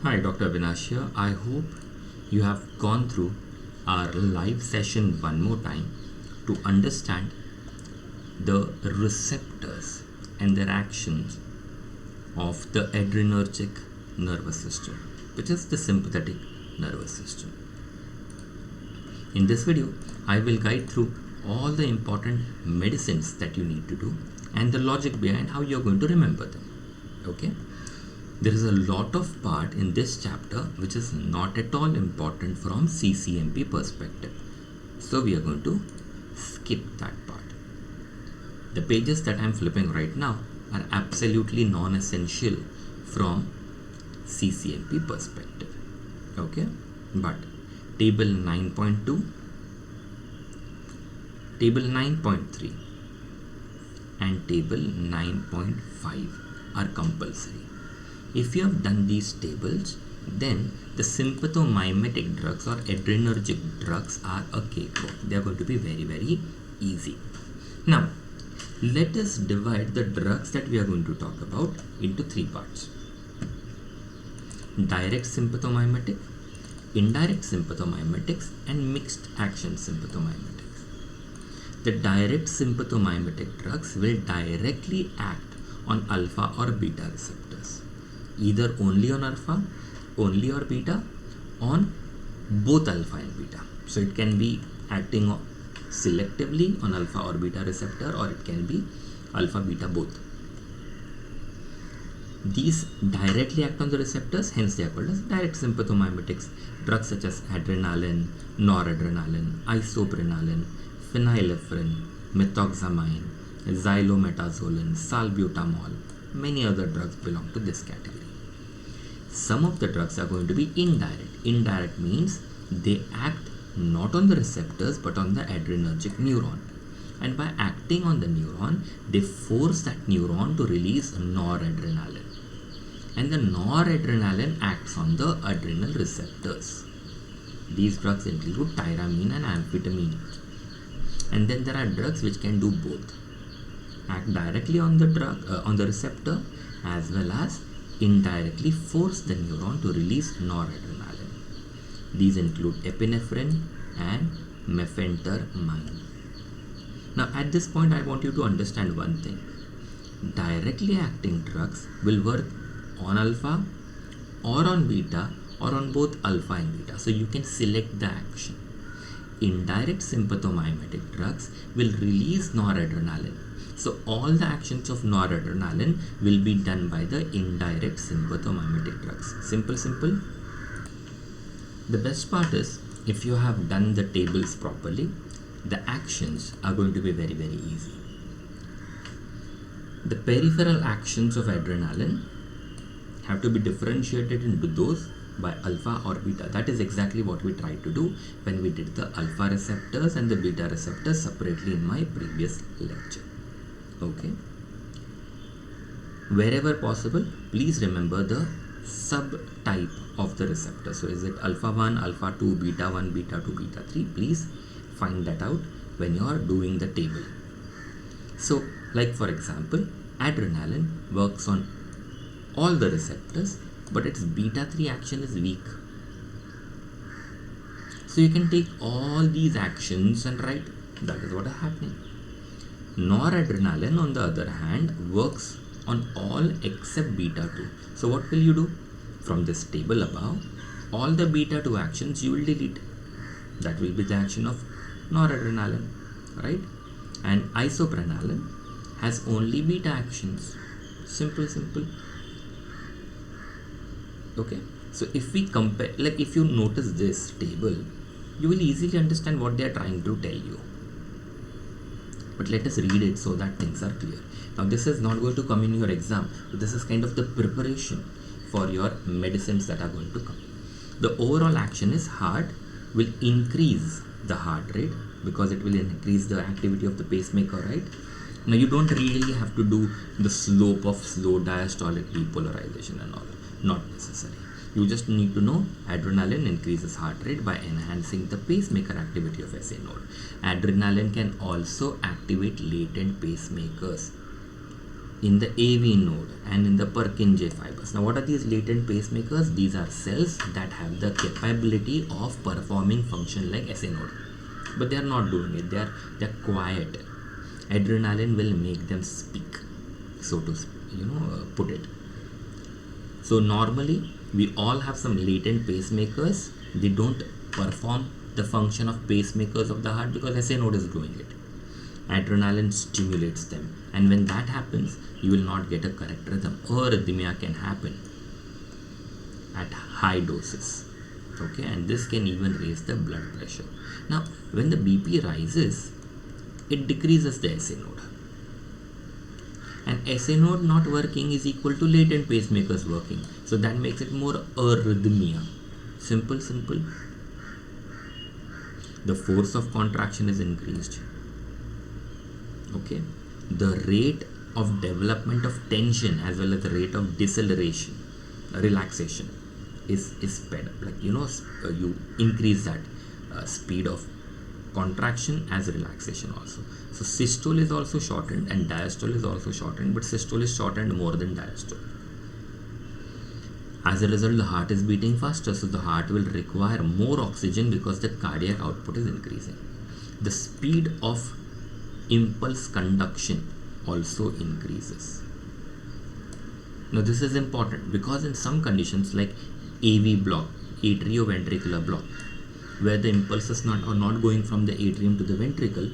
Hi, Dr. Avinash here. I hope you have gone through our live session one more time to understand the receptors and their actions of the adrenergic nervous system, which is the sympathetic nervous system. In this video, I will guide through all the important medicines that you need to do and the logic behind how you are going to remember them. Okay? There is a lot of part in this chapter which is not at all important from CCMP perspective. So we are going to skip that part. The pages that I am flipping right now are absolutely non-essential from CCMP perspective. Okay? But table 9.2, table 9.3 and table 9.5 are compulsory. If you have done these tables, then the sympathomimetic drugs or adrenergic drugs are a cakewalk. They are going to be very, very easy. Now, let us divide the drugs that we are going to talk about into three parts. Direct sympathomimetic, indirect sympathomimetics, and mixed action sympathomimetics. The direct sympathomimetic drugs will directly act on alpha or beta receptors, either only on alpha, only or beta, on both alpha and beta. So it can be acting selectively on alpha or beta receptor, or it can be alpha beta both. These directly act on the receptors, hence they are called as direct sympathomimetics. Drugs such as adrenaline, noradrenaline, isoprenaline, phenylephrine, methoxamine, xylometazoline, salbutamol, many other drugs belong to this category. Some of the drugs are going to be indirect. Indirect means they act not on the receptors but on the adrenergic neuron. And by acting on the neuron, they force that neuron to release noradrenaline. And the noradrenaline acts on the adrenal receptors. These drugs include tyramine and amphetamine. And then there are drugs which can do both. Act directly on the drug on the receptor, as well as indirectly force the neuron to release noradrenaline. These include epinephrine and mephentermine. Now at this point I want you to understand one thing. Directly acting drugs will work on alpha or on beta or on both alpha and beta. So you can select the action. Indirect sympathomimetic drugs will release noradrenaline. So all the actions of noradrenaline will be done by the indirect sympathomimetic drugs. Simple. The best part is, if you have done the tables properly, the actions are going to be very, very easy. The peripheral actions of adrenaline have to be differentiated into those by alpha or beta. That is exactly what we tried to do when we did the alpha receptors and the beta receptors separately in my previous lecture. Okay. Wherever possible, please remember the subtype of the receptor. So is it alpha 1, alpha 2, beta 1, beta 2, beta 3? Please find that out when you are doing the table. So like for example, adrenaline works on all the receptors, but its beta 3 action is weak. So you can take all these actions and write that is what is happening. Noradrenaline on the other hand works on all except beta 2. So what will you do? From this table above, all the beta 2 actions you will delete. That will be the action of noradrenaline, right? And isoprenaline has only beta actions. Simple. Okay, so if we compare, like if you notice this table, you will easily understand what they are trying to tell you. But let us read it so that things are clear. Now this is not going to come in your exam, but this is kind of the preparation for your medicines that are going to come. The overall action is heart will increase the heart rate because it will increase the activity of the pacemaker, right? Now you don't really have to do the slope of slow diastolic depolarization and all. Not necessary. You just need to know adrenaline increases heart rate by enhancing the pacemaker activity of SA node. Adrenaline can also activate latent pacemakers. in the AV node and in the Purkinje fibers. Now what are these latent pacemakers? These are cells that have the capability of performing function like SA node, but they are not doing it. They are quiet. Adrenaline will make them speak, so to put it. So normally we all have some latent pacemakers. They don't perform the function of pacemakers of the heart because SA node is doing it. Adrenaline stimulates them, and when that happens, you will not get a correct rhythm. Arrhythmia can happen at high doses. Okay, and this can even raise the blood pressure. Now when the BP rises, it decreases the SA node, and SA node not working is equal to latent pacemakers working, so that makes it more arrhythmia. Simple. The force of contraction is increased. Okay, the rate of development of tension as well as the rate of deceleration, relaxation is sped up. Like you increase that speed of contraction as relaxation also. So systole is also shortened and diastole is also shortened, but systole is shortened more than diastole. As a result, the heart is beating faster, so the heart will require more oxygen because the cardiac output is increasing. The speed of impulse conduction also increases. Now this is important because in some conditions like AV block, atrioventricular block, where the impulses are not going from the atrium to the ventricle,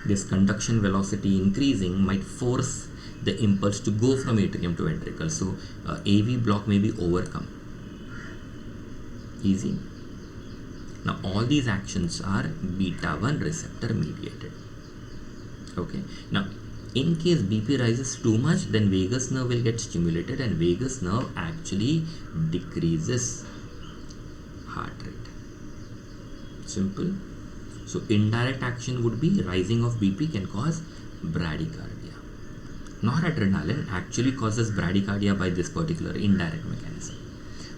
this conduction velocity increasing might force the impulse to go from atrium to ventricle. So AV block may be overcome. Easy. Now all these actions are beta 1 receptor mediated. Okay. Now in case BP rises too much, then vagus nerve will get stimulated, and vagus nerve actually decreases heart rate. Simple. So indirect action would be rising of BP can cause bradycardia. Noradrenaline actually causes bradycardia by this particular indirect mechanism.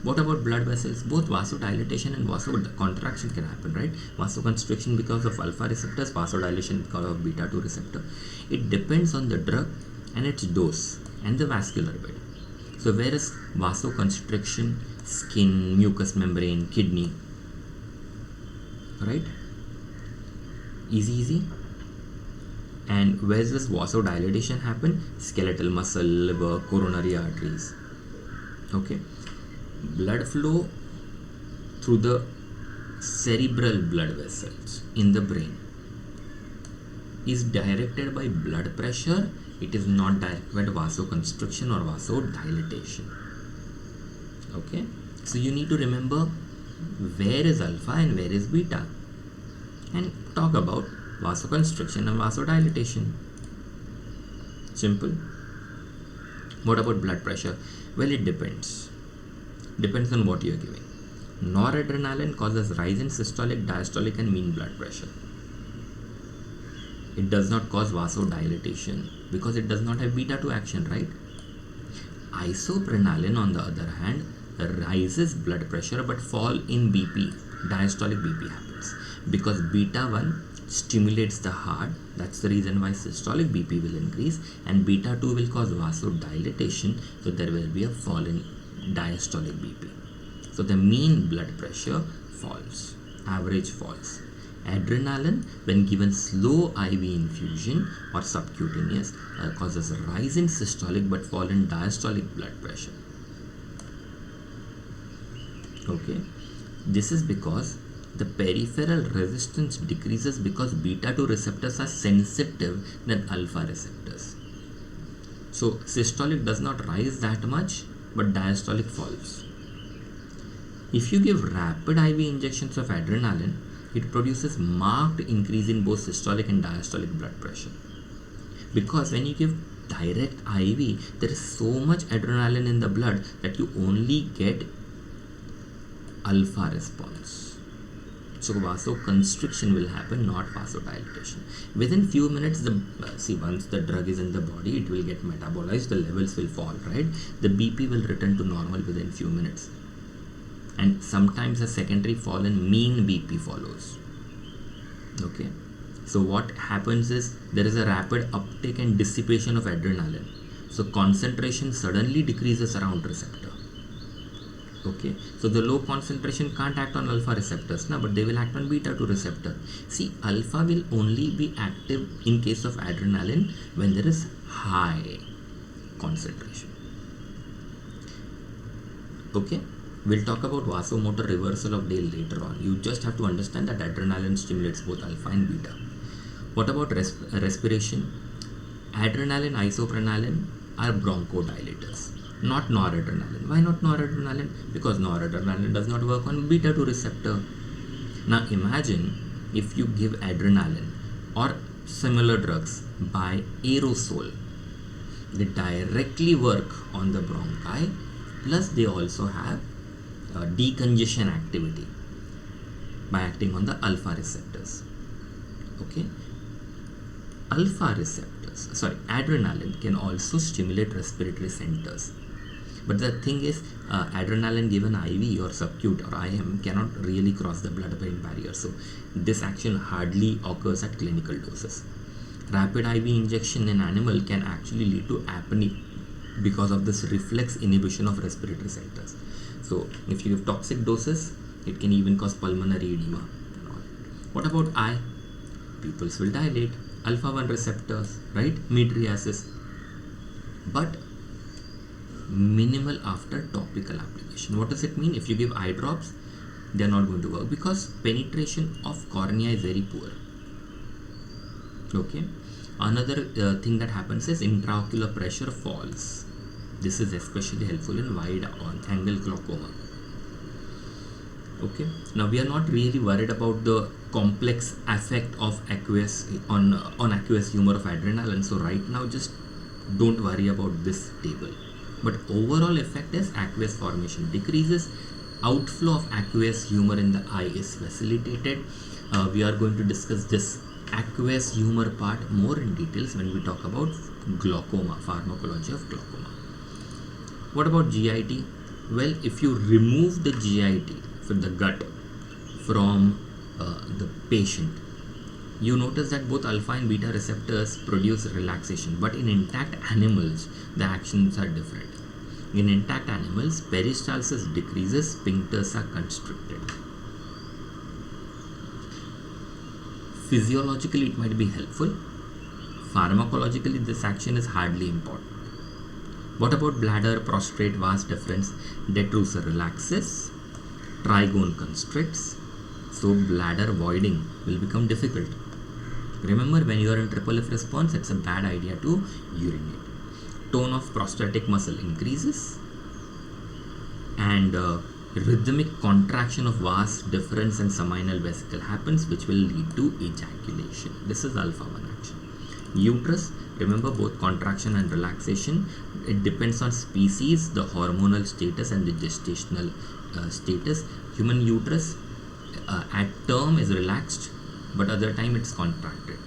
What about blood vessels? Both vasodilatation and vasocontraction can happen, right? Vasoconstriction because of alpha receptors, vasodilation because of beta 2 receptor. It depends on the drug and its dose and the vascular bed. So whereas vasoconstriction, skin, mucous membrane, kidney, right? Easy. And where does this vasodilatation happen? Skeletal muscle, liver, coronary arteries. Okay. Blood flow through the cerebral blood vessels in the brain is directed by blood pressure. It is not directed by vasoconstriction or vasodilatation. Okay. So you need to remember where is alpha and where is beta, and talk about vasoconstriction and vasodilatation. Simple. What about blood pressure? Well, it depends on what you are giving. Noradrenaline causes rise in systolic, diastolic and mean blood pressure. It does not cause vasodilatation because it does not have beta 2 action, right? Isoprenaline on the other hand rises blood pressure but fall in BP. Diastolic BP happens because beta 1 stimulates the heart. That's the reason why systolic BP will increase, and beta 2 will cause vasodilatation, so there will be a fall in diastolic BP. So the mean blood pressure falls, average falls. Adrenaline, when given slow IV infusion or subcutaneous, causes a rise in systolic but fall in diastolic blood pressure. Okay, this is because the peripheral resistance decreases because beta 2 receptors are sensitive than alpha receptors. So systolic does not rise that much, but diastolic falls. If you give rapid IV injections of adrenaline, it produces marked increase in both systolic and diastolic blood pressure. Because when you give direct IV, there is so much adrenaline in the blood that you only get alpha response. So vasoconstriction will happen, not vasodilatation. Within few minutes, once the drug is in the body, it will get metabolized, the levels will fall, right? The BP will return to normal within few minutes. And sometimes a secondary fall in mean BP follows. Okay. So what happens is there is a rapid uptake and dissipation of adrenaline. So concentration suddenly decreases around receptor. Okay, so the low concentration can't act on alpha receptors now, but they will act on beta 2 receptor. See, alpha will only be active in case of adrenaline when there is high concentration. Okay, we'll talk about vasomotor reversal of Dale later on. You just have to understand that adrenaline stimulates both alpha and beta. What about respiration? Adrenaline, isoprenaline are bronchodilators, not noradrenaline. Why not noradrenaline? Because noradrenaline does not work on beta 2 receptor. Now imagine if you give adrenaline or similar drugs by aerosol. They directly work on the bronchi, plus they also have decongestion activity by acting on the alpha receptors. Okay, adrenaline can also stimulate respiratory centers, but the thing is, adrenaline given IV or subcute or IM cannot really cross the blood-brain barrier, so this action hardly occurs at clinical doses. Rapid IV injection in animal can actually lead to apnea because of this reflex inhibition of respiratory centers. So if you give toxic doses, it can even cause pulmonary edema and all. What about eye? Pupils will dilate, alpha 1 receptors, right? Mydriasis, but minimal after topical application. What does it mean? If you give eye drops, they are not going to work because penetration of cornea is very poor. Okay, another thing that happens is intraocular pressure falls. This is especially helpful in wide angle glaucoma. Okay, now we are not really worried about the complex effect of aqueous on aqueous humor of adrenaline, so right now just don't worry about this table. But overall effect is aqueous formation decreases, outflow of aqueous humor in the eye is facilitated. We are going to discuss this aqueous humor part more in details when we talk about glaucoma, pharmacology of glaucoma. What about GIT? Well, if you remove the GIT from the gut from the patient, you notice that both alpha and beta receptors produce relaxation, but in intact animals the actions are different. In intact animals, peristalsis decreases, sphincters are constricted. Physiologically it might be helpful, pharmacologically this action is hardly important. What about bladder, prostrate, vas deferens? Detrusor relaxes, trigone constricts, so bladder voiding will become difficult. Remember, when you are in triple F response, it's a bad idea to urinate. Tone of prostatic muscle increases, and rhythmic contraction of vas deferens and seminal vesicle happens, which will lead to ejaculation. This is alpha 1 action. Uterus, remember, both contraction and relaxation, it depends on species, the hormonal status and the gestational status. Human uterus at term is relaxed, but other time it's contracted.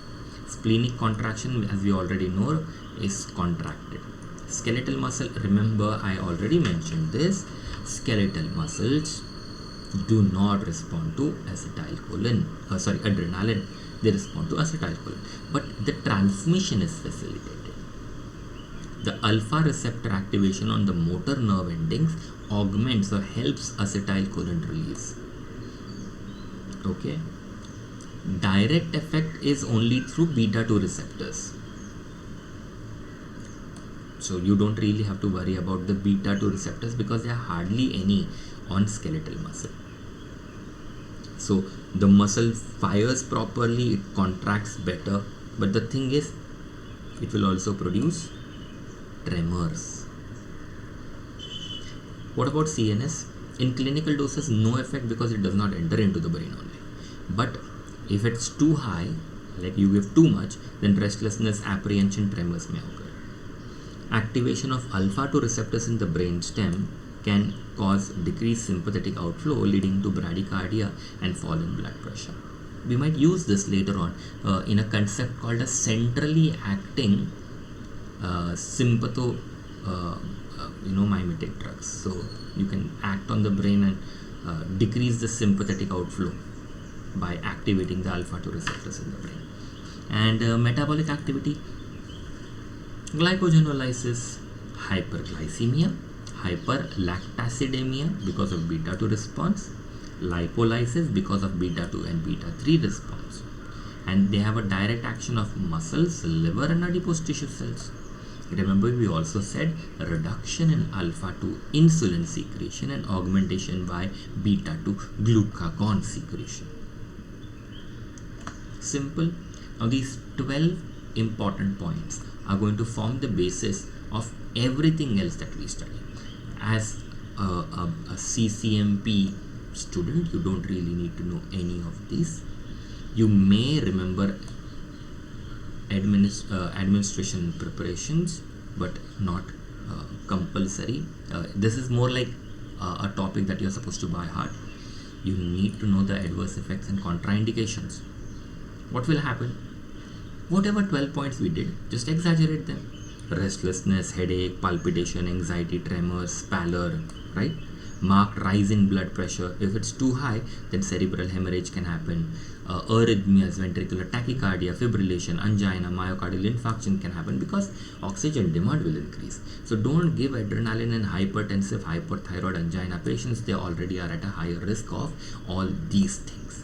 Splenic contraction, as we already know, is contracted. Skeletal muscle, remember I already mentioned this, skeletal muscles do not respond to adrenaline, they respond to acetylcholine, but the transmission is facilitated. The alpha receptor activation on the motor nerve endings augments or helps acetylcholine release. Okay, direct effect is only through beta 2 receptors, so you don't really have to worry about the beta 2 receptors because there are hardly any on skeletal muscle. So the muscle fires properly, it contracts better, but the thing is, it will also produce tremors. What about CNS? In clinical doses, no effect because it does not enter into the brain only. But if it's too high, like you give too much, then restlessness, apprehension, tremors may occur. Activation of alpha 2 receptors in the brain stem can cause decreased sympathetic outflow, leading to bradycardia and fall in blood pressure. We might use this later on in a concept called a centrally acting sympathomimetic drugs. So you can act on the brain and decrease the sympathetic outflow by activating the alpha 2 receptors in the brain. And metabolic activity, glycogenolysis, hyperglycemia, hyperlactacidemia because of beta 2 response, lipolysis because of beta 2 and beta 3 response. And they have a direct action of muscles, liver, and adipose tissue cells. Remember, we also said reduction in alpha 2 insulin secretion and augmentation by beta 2 glucagon secretion. Simple. Now, these 12 important points are going to form the basis of everything else that we study. As a CCMP student, you don't really need to know any of these. You may remember administration preparations, but not compulsory. This is more like a topic that you're supposed to by heart. You need to know the adverse effects and contraindications. What will happen? Whatever 12 points we did, just exaggerate them. Restlessness, headache, palpitation, anxiety, tremors, pallor, right? Marked rise in blood pressure. If it's too high, then cerebral hemorrhage can happen. Arrhythmias, ventricular tachycardia, fibrillation, angina, myocardial infarction can happen because oxygen demand will increase. So don't give adrenaline in hypertensive, hyperthyroid, angina patients. They already are at a higher risk of all these things.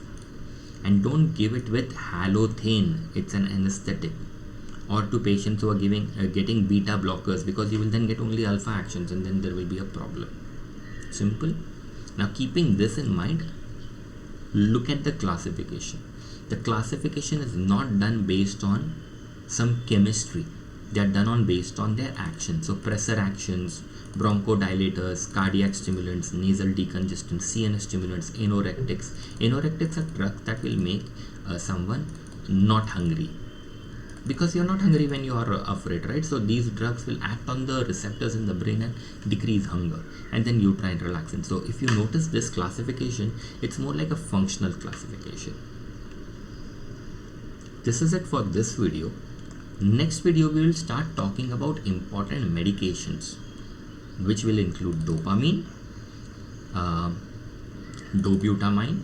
And don't give it with halothane. It's an anesthetic. Or to patients who are getting beta blockers, because you will then get only alpha actions and then there will be a problem. Simple. Now, keeping this in mind, look at the classification. The classification is not done based on some chemistry. They are done based on their actions. So pressor actions, bronchodilators, cardiac stimulants, nasal decongestants, CNS stimulants, anorectics. Anorectics are drugs that will make someone not hungry, because you're not hungry when you are afraid, right? So these drugs will act on the receptors in the brain and decrease hunger, and then you try and relax it. So if you notice this classification, it's more like a functional classification. This is it for this video. Next video we will start talking about important medications, which will include dopamine, dobutamine,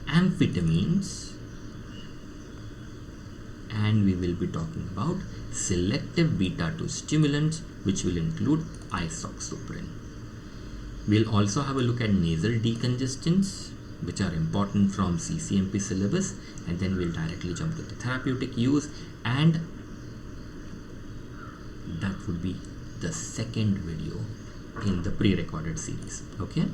amphetamines, and we will be talking about selective beta 2 stimulants, which will include isoxazoline. We'll also have a look at nasal decongestants, which are important from CCMP syllabus, and then we'll directly jump to the therapeutic use, and that would be the second video in the pre-recorded series. Okay.